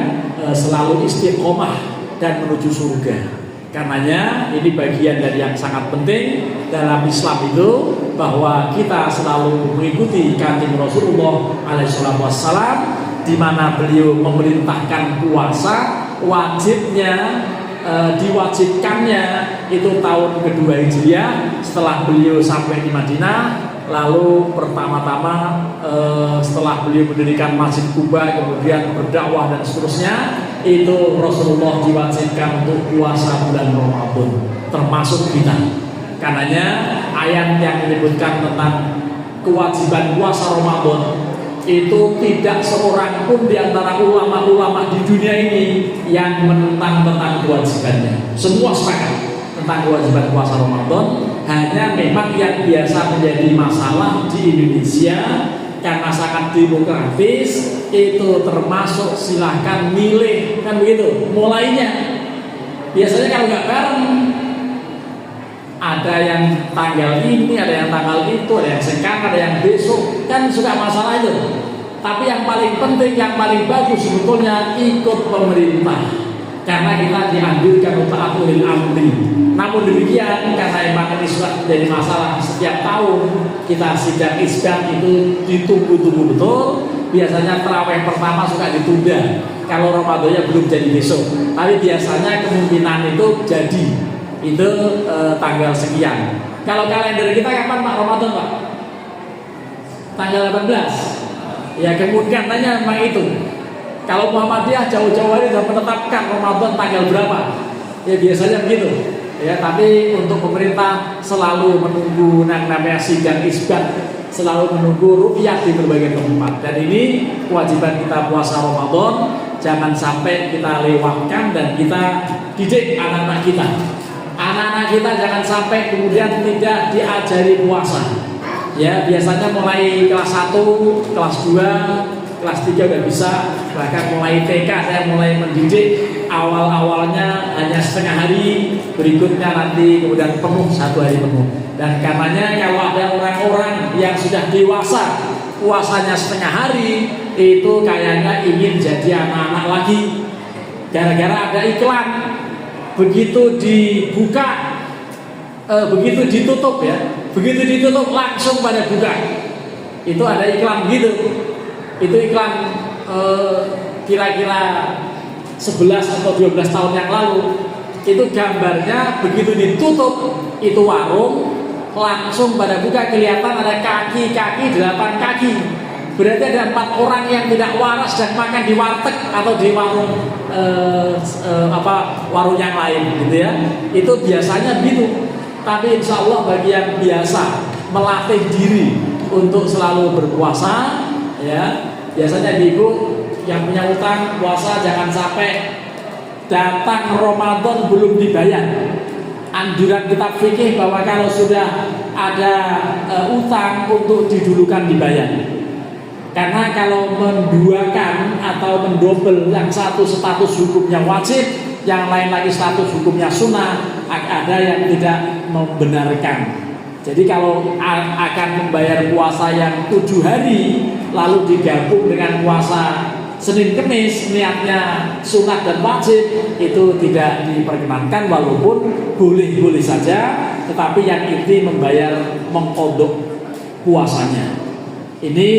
selalu istiqomah dan menuju surga. Karenanya ini bagian dari yang sangat penting dalam Islam itu, bahwa kita selalu mengikuti Kanjeng Rasulullah alaihissalam, di mana beliau memerintahkan puasa wajibnya diwajibkannya itu tahun kedua Hijriah setelah beliau sampai di Madinah. Lalu pertama-tama setelah beliau mendirikan Masjid Kuba, kemudian berdakwah dan seterusnya, itu Rasulullah diwajibkan untuk puasa bulan Ramadan, termasuk kita. Karenanya ayat yang menyebutkan tentang kewajiban puasa Ramadan itu tidak seorang pun di antara ulama-ulama di dunia ini yang menentang tentang kewajibannya. Semua sepakat tentang kewajiban puasa Ramadan. Hanya memang yang biasa menjadi masalah di Indonesia karena sangat demokratis, itu termasuk silahkan milih, kan begitu mulainya. Biasanya kalau nggak bareng, ada yang tanggal ini, ada yang tanggal itu, ada yang sekarang, ada yang besok, kan suka masalah itu. Tapi yang paling penting, yang paling bagus sebetulnya ikut pemerintah, karena kita dianjurkan untuk ulil amri. Namun demikian, karena memang ini sudah menjadi masalah setiap tahun, kita sidang isbat itu ditunggu-tunggu betul. Biasanya tarawih pertama suka ditunda kalau Ramadannya belum jadi besok, tapi biasanya kemungkinan itu jadi itu tanggal sekian. Kalau kalender kita kapan Pak Ramadan Pak? Tanggal 18. Ya kemungkinannya memang itu. Kalau Muhammadiyah jauh-jauh hari sudah menetapkan Ramadan tanggal berapa? Ya biasanya begitu. Ya, tapi untuk pemerintah selalu menunggu namanya sidang isbat, selalu menunggu ru'yah di berbagai tempat. Dan ini kewajiban kita puasa Ramadan, jangan sampai kita lewatkan dan kita didik anak-anak kita. Anak-anak kita jangan sampai kemudian tidak diajari puasa. Ya, biasanya mulai kelas 1, kelas 2, kelas 3 udah bisa, bahkan mulai TK saya mulai mendidik. Awal-awalnya hanya setengah hari, berikutnya nanti kemudian penuh 1 hari penuh. Dan karenanya kalau ada orang-orang yang sudah dewasa puasanya setengah hari, itu kayaknya ingin jadi anak-anak lagi. Gara-gara ada iklan, begitu dibuka, begitu ditutup ya, begitu ditutup langsung pada buka. Itu ada iklan gitu. Itu iklan kira-kira 11 atau 12 tahun yang lalu. Itu gambarnya begitu ditutup itu warung, langsung pada buka kelihatan ada kaki-kaki 8 kaki. Berarti ada 4 orang yang tidak waras dan makan di warteg atau di warung warung yang lain gitu ya. Itu biasanya begitu. Tapi insya Allah bagi yang biasa melatih diri untuk selalu berpuasa, ya biasanya ibu yang punya utang puasa jangan sampai datang Ramadan belum dibayar. Anjuran kitab fikih bahwa kalau sudah ada utang untuk didulukan dibayar. Karena kalau menduakan atau mendobel, yang satu status hukumnya wajib, yang lain lagi status hukumnya sunnah, ada yang tidak membenarkan. Jadi kalau akan membayar puasa yang 7 hari lalu digabung dengan puasa Senin Kemis, niatnya sunat dan wajib, itu tidak diperkenankan, walaupun boleh-boleh saja, tetapi yang inti membayar, mengkodok puasanya. Ini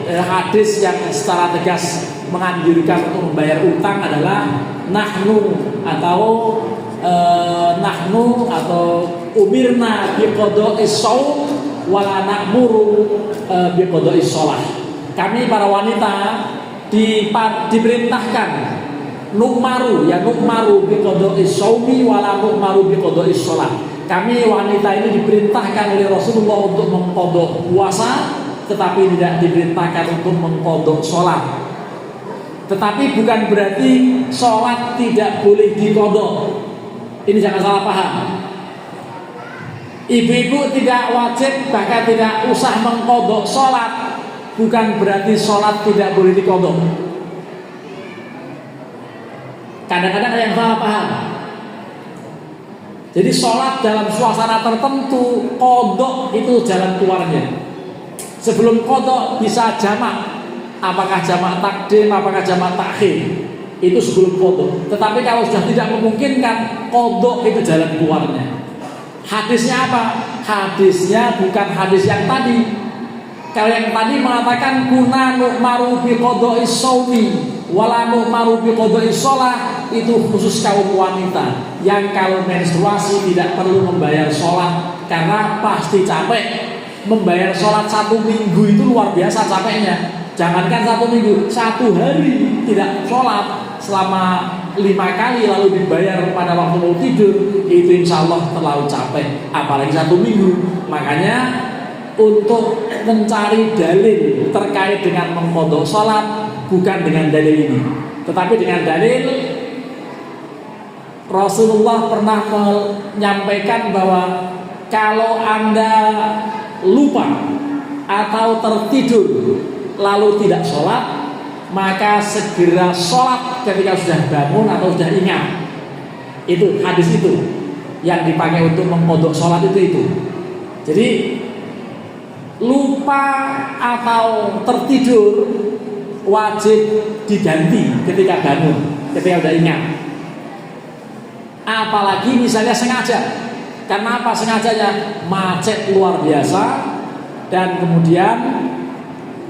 hadis yang secara tegas menganjurkan untuk membayar utang adalah nahnu atau umirna biqada'is shaum wala na'muru biqada'is shalah. Kami para wanita diperintahkan nukmaru biqada'is shaumi wala nukmaru biqada'is shalah. Kami wanita ini diperintahkan oleh Rasulullah untuk mengqadha puasa, tetapi tidak diperintahkan untuk mengqadha sholat. Tetapi bukan berarti sholat tidak boleh diqadha. Ini jangan salah paham. Ibu-ibu tidak wajib, bahkan tidak usah mengqadha sholat, bukan berarti sholat tidak boleh diqadha. Kadang-kadang ada yang salah paham. Jadi sholat dalam suasana tertentu, qadha itu jalan keluarnya. Sebelum qadha bisa jamak, apakah jamak takdim, apakah jamak takhir, itu sebelum qadha. Tetapi kalau sudah tidak memungkinkan, qadha itu jalan keluarnya. Hadisnya apa? Hadisnya bukan hadis yang tadi. Kalau yang tadi mengatakan kuna nu'maru bi qada'is shaumi, Wala nu'maru bi qada'i shalah itu khusus kaum wanita yang kalau menstruasi tidak perlu membayar sholat karena pasti capek. Membayar sholat 1 minggu itu luar biasa capeknya. Jangankan 1 minggu, 1 hari tidak sholat selama 5 kali lalu dibayar pada waktu mau tidur, itu insya Allah terlalu capek, apalagi 1 minggu. Makanya untuk mencari dalil terkait dengan mengqadha sholat bukan dengan dalil ini, tetapi dengan dalil Rasulullah pernah menyampaikan bahwa kalau Anda lupa atau tertidur lalu tidak sholat, maka segera sholat ketika sudah bangun atau sudah ingat. Itu hadis itu yang dipakai untuk mengqadha sholat itu. Jadi lupa atau tertidur wajib diganti ketika bangun, ketika sudah ingat. Apalagi misalnya sengaja. Karena apa sengajanya? Macet luar biasa dan kemudian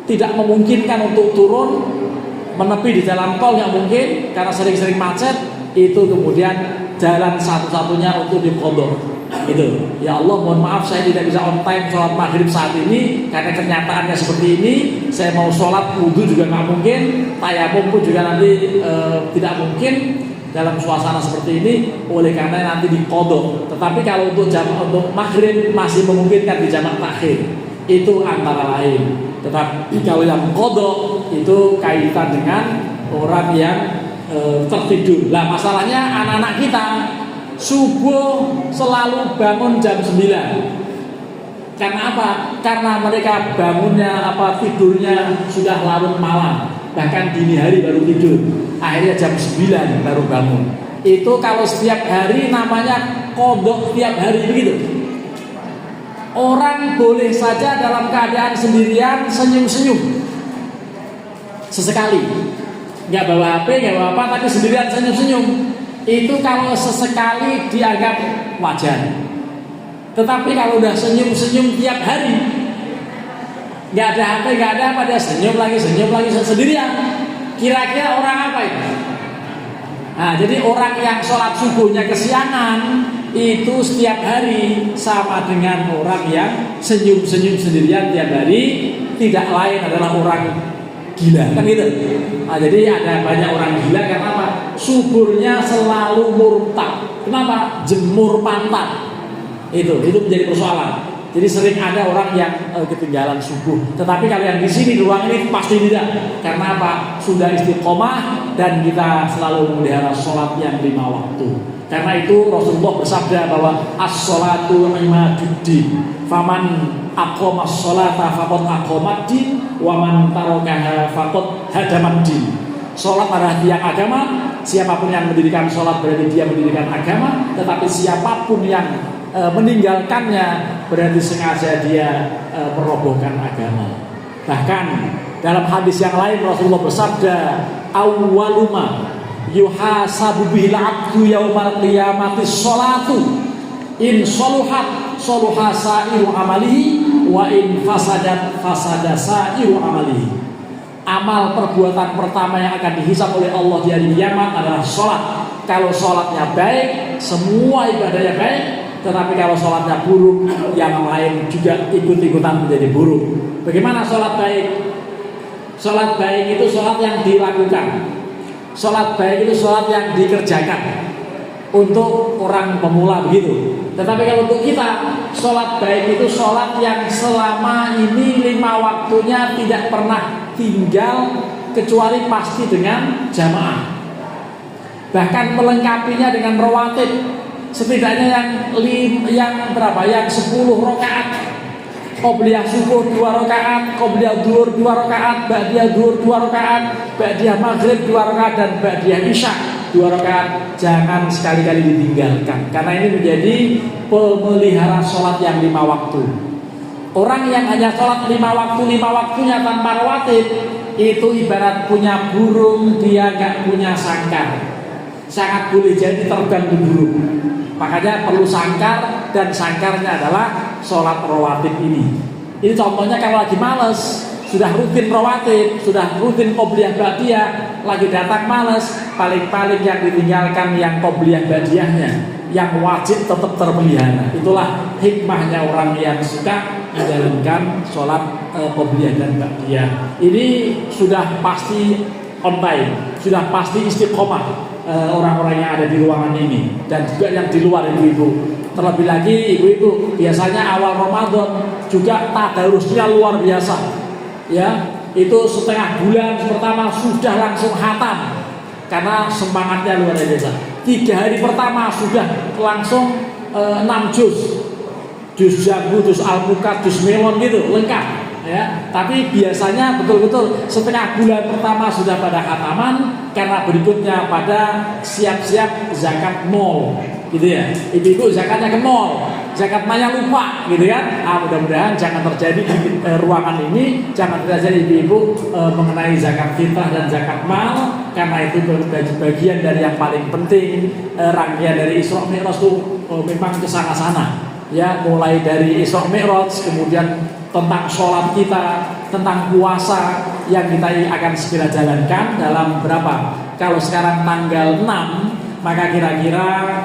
tidak memungkinkan untuk turun, menepi di dalam tol yang mungkin karena sering-sering macet, itu kemudian jalan satu-satunya untuk diqadha. Itu. Ya Allah, mohon maaf saya tidak bisa on time sholat maghrib saat ini karena kenyataannya seperti ini. Saya mau sholat wudhu juga nggak mungkin, tayamum pun juga nanti tidak mungkin dalam suasana seperti ini, oleh karena nanti diqadha. Tetapi kalau untuk maghrib masih memungkinkan di jamak takhir, itu antara lain. Tetapi kalau yang qadha itu kaitan dengan orang yang tertidur. Lah masalahnya anak-anak kita subuh selalu bangun jam 9. Karena apa? Karena mereka bangunnya tidurnya sudah larut malam, bahkan dini hari baru tidur. Akhirnya jam 9 baru bangun. Itu kalau setiap hari namanya qadha tiap hari begitu. Orang boleh saja dalam keadaan sendirian senyum-senyum sesekali, nggak bawa HP, nggak bawa apa, tapi sendirian senyum-senyum. Itu kalau sesekali dianggap wajar. Tetapi kalau udah senyum-senyum tiap hari, nggak ada HP, nggak ada apa, dia senyum lagi sendirian. Kira-kira orang apa itu? Nah, jadi orang yang sholat subuhnya kesiangan itu setiap hari sama dengan orang yang senyum-senyum sendirian tiap hari. Tidak lain adalah orang gila, kan gitu. Nah, jadi ada banyak orang gila karena apa? Suburnya selalu murtad. Kenapa? Jemur pantat. Itu menjadi persoalan. Jadi sering ada orang yang ketinggalan subuh. Tetapi kalau yang di sini di ruang ini pasti tidak. Karena apa? Sudah istiqomah dan kita selalu memelihara sholat yang 5 waktu. Karena itu Rasulullah bersabda bahwa as-sholatu imaduddin. Faman aqamas sholata faqad aqamaddin wa man tarakaha faqad hadamaddin. Sholat adalah tiang agama. Siapapun yang mendirikan sholat berarti dia mendirikan agama. Tetapi siapapun yang meninggalkannya berarti sengaja dia merobohkan agama. Bahkan dalam hadis yang lain Rasulullah bersabda, awwaluma yuhasabu bil abdu yaumal qiyamati sholatu in soluhat soluha sa'iru amalihi wa in fasadat fasada sa'iru amalihi. Amal perbuatan pertama yang akan dihisab oleh Allah di hari kiamat adalah sholat. Kalau sholatnya baik, semua ibadahnya baik. Tetapi kalau sholatnya buruk, yang lain juga ikut-ikutan menjadi buruk. Bagaimana sholat baik? Sholat baik itu sholat yang dilakukan. Sholat baik itu sholat yang dikerjakan. Untuk orang pemula begitu. Tetapi kalau untuk kita, sholat baik itu sholat yang selama ini 5 waktunya tidak pernah tinggal, kecuali pasti dengan jamaah. Bahkan melengkapinya dengan rawatib. Setidaknya yang berapa? Yang 10 rakaat. Qobliyah subuh 2 rakaat, qobliyah duhur 2 rakaat, ba'diyah duhur 2 rakaat, ba'diyah maghrib 2 rakaat, dan ba'diyah isya 2 rakaat. Jangan sekali-kali ditinggalkan. Karena ini menjadi pemelihara sholat yang 5 waktu. Orang yang hanya sholat 5 waktunya tanpa rawatib, itu ibarat punya burung, dia gak punya sangkar. Sangat boleh jadi terbang di burung. Makanya perlu sangkar, dan sangkarnya adalah sholat rawatib ini. Ini contohnya kalau lagi males, sudah rutin rawatib, sudah rutin qobliyah ba'diyah, lagi datang males, paling-paling yang ditinggalkan yang qobliyah ba'diyahnya, yang wajib tetap terpelihara. Itulah hikmahnya orang yang suka menjalankan sholat qobliyah dan ba'diyah. Ini sudah pasti on time, sudah pasti istiqomah orang-orang yang ada di ruangan ini dan juga yang di luar, ibu-ibu. Terlebih lagi ibu-ibu, biasanya awal Ramadan juga tadarusnya luar biasa. Ya, itu setengah bulan pertama sudah langsung khatam karena semangatnya luar biasa. 3 hari pertama sudah langsung 6 juz jambu, juz al-mukat, juz melon gitu lengkap. Ya, tapi biasanya betul-betul setengah bulan pertama sudah pada khataman karena berikutnya pada siap-siap zakat mall, gitu ya. Ibu-ibu zakatnya ke mall, zakat malnya lupa, gitu kan? Mudah-mudahan jangan terjadi di ruangan ini, jangan terjadi ibu-ibu mengenai zakat fitrah dan zakat mal, karena itu bagian dari yang paling penting. Rangkaian dari Isra Mi'raj itu memang ke sana-sana. Ya, mulai dari Isra Mi'raj, kemudian tentang sholat kita, tentang puasa yang kita akan segera jalankan dalam berapa? Kalau sekarang tanggal 6, maka kira-kira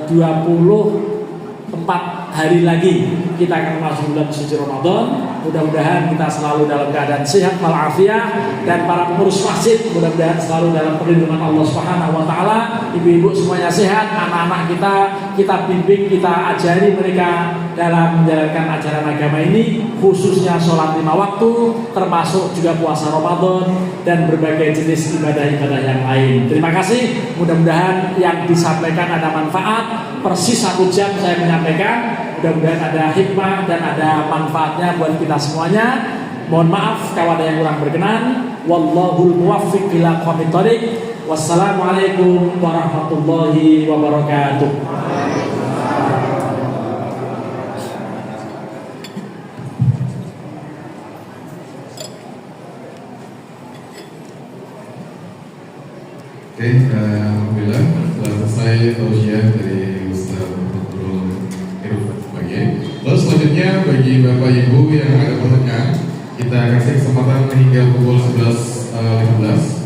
24 hari lagi kita akan masuk bulan suci Ramadan. Mudah-mudahan kita selalu dalam keadaan sehat walafiat, dan para pengurus masjid mudah-mudahan selalu dalam perlindungan Allah Subhanahu wa taala. Ibu-ibu semuanya sehat, anak-anak kita bimbing, kita ajari mereka dalam menjalankan ajaran agama ini, khususnya sholat 5 waktu, termasuk juga puasa Ramadan dan berbagai jenis ibadah-ibadah yang lain. Terima kasih, mudah-mudahan yang disampaikan ada manfaat. Persis 1 jam saya menyampaikan, mudah-mudahan ada hikmah dan ada manfaatnya buat kita semuanya. Mohon maaf kalau ada yang kurang berkenan. Wallahul muwaffiq ila aqwamit thoriq. Wassalamualaikum warahmatullahi wabarakatuh. Oke, alhamdulillah telah selesai tausiah dari Ustaz Abdul Irfan Bagi. Lalu selanjutnya bagi Bapak Ibu yang agak bertengkar, kita kasih kesempatan hingga pukul 11.15